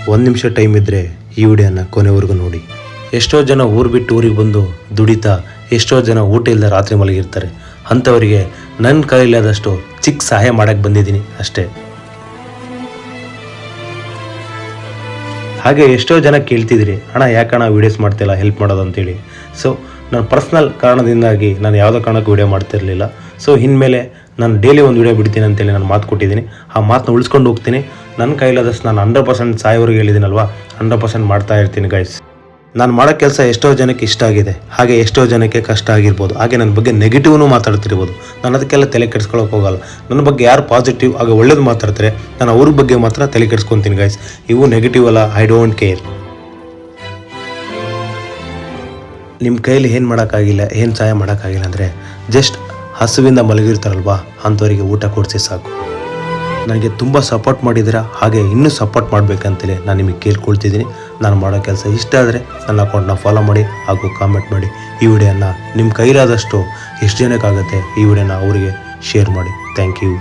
ಒಂದು ನಿಮಿಷ ಟೈಮ್ ಇದ್ದರೆ ಈ ವಿಡಿಯೋನ ಕೊನೆವರೆಗೂ ನೋಡಿ. ಎಷ್ಟೋ ಜನ ಊರು ಬಿಟ್ಟು ಊರಿಗೆ ಬಂದು ದುಡಿತಾ ಎಷ್ಟೋ ಜನ ಊಟ ಇಲ್ಲದೆ ರಾತ್ರಿ ಮಲಗಿರ್ತಾರೆ. ಅಂಥವರಿಗೆ ನನ್ನ ಕೈಲಾದಷ್ಟು ಚಿಕ್ಕ ಸಹಾಯ ಮಾಡೋಕ್ಕೆ ಬಂದಿದ್ದೀನಿ ಅಷ್ಟೇ. ಹಾಗೆ ಎಷ್ಟೋ ಜನ ಕೇಳ್ತಿದ್ರಿ, ಅಣ್ಣ ಯಾಕಣ್ಣ ವೀಡಿಯೋಸ್ ಮಾಡ್ತಿಲ್ಲ ಹೆಲ್ಪ್ ಮಾಡೋದು ಅಂತೇಳಿ. ಸೊ ನನ್ನ ಪರ್ಸ್ನಲ್ ಕಾರಣದಿಂದಾಗಿ ನಾನು ಯಾವುದೋ ಕಾರಣಕ್ಕೂ ವೀಡಿಯೋ ಮಾಡ್ತಿರಲಿಲ್ಲ. ಸೊ ಇನ್ಮೇಲೆ ನಾನು ಡೈಲಿ ಒಂದು ವೀಡಿಯೋ ಬಿಡ್ತೀನಿ ಅಂತೇಳಿ ನಾನು ಮಾತು ಕೊಟ್ಟಿದ್ದೀನಿ. ಆ ಮಾತನ್ನ ಉಳಿಸ್ಕೊಂಡು ಹೋಗ್ತೀನಿ. ನನ್ನ ಕೈಲಾದಷ್ಟು ನಾನು 100% ಸಾಯೋವರೆಗೆ ಹೇಳಿದ್ದೀನಲ್ವ, 100% ಮಾಡ್ತಾ ಇರ್ತೀನಿ ಗೈಸ್. ನಾನು ಮಾಡೋ ಕೆಲಸ ಎಷ್ಟೋ ಜನಕ್ಕೆ ಇಷ್ಟ ಆಗಿದೆ, ಹಾಗೆ ಎಷ್ಟೋ ಜನಕ್ಕೆ ಕಷ್ಟ ಆಗಿರ್ಬೋದು. ಹಾಗೆ ನನ್ನ ಬಗ್ಗೆ ನೆಗೆಟಿವ್ನು ಮಾತಾಡ್ತಿರ್ಬೋದು. ನಾನು ಅದಕ್ಕೆಲ್ಲ ತಲೆ ಕೆಡಿಸ್ಕೊಳ್ಳೋಕೆ ಹೋಗಲ್ಲ. ನನ್ನ ಬಗ್ಗೆ ಯಾರು ಪಾಸಿಟಿವ್ ಹಾಗೆ ಒಳ್ಳೇದು ಮಾತಾಡ್ತಾರೆ, ನಾನು ಅವ್ರ ಬಗ್ಗೆ ಮಾತ್ರ ತಲೆ ಕೆಡಿಸ್ಕೊತೀನಿ ಗೈಸ್. ಇವು ನೆಗೆಟಿವ್ ಅಲ್ಲ, ಐ ಡೋಂಟ್ ಕೇರ್. ನಿಮ್ಮ ಕೈಲಿ ಏನು ಮಾಡೋಕ್ಕಾಗಿಲ್ಲ, ಏನು ಸಹಾಯ ಮಾಡೋಕ್ಕಾಗಿಲ್ಲ ಅಂದರೆ ಜಸ್ಟ್ ಹಸುವಿಂದ ಮಲಗಿರ್ತಾರಲ್ವಾ ಅಂಥವರಿಗೆ ಊಟ ಕೊಡಿಸಿ ಸಾಕು. ನನಗೆ ತುಂಬ ಸಪೋರ್ಟ್ ಮಾಡಿದ್ದೀರಾ, ಹಾಗೆ ಇನ್ನೂ ಸಪೋರ್ಟ್ ಮಾಡಬೇಕಂತೇಳಿ ನಾನು ನಿಮಗೆ ಕೇಳ್ಕೊಳ್ತಿದ್ದೀನಿ. ನಾನು ಮಾಡೋ ಕೆಲಸ ಇಷ್ಟ ಆದರೆ ನನ್ನ ಅಕೌಂಟ್ನ ಫಾಲೋ ಮಾಡಿ ಹಾಗೂ ಕಾಮೆಂಟ್ ಮಾಡಿ. ಈ ವಿಡಿಯೋನ ನಿಮ್ಮ ಕೈಲಾದಷ್ಟು ಎಷ್ಟು ಜನಕ್ಕಾಗುತ್ತೆ ಈ ವಿಡಿಯೋನ ಅವರಿಗೆ ಶೇರ್ ಮಾಡಿ. Thank you.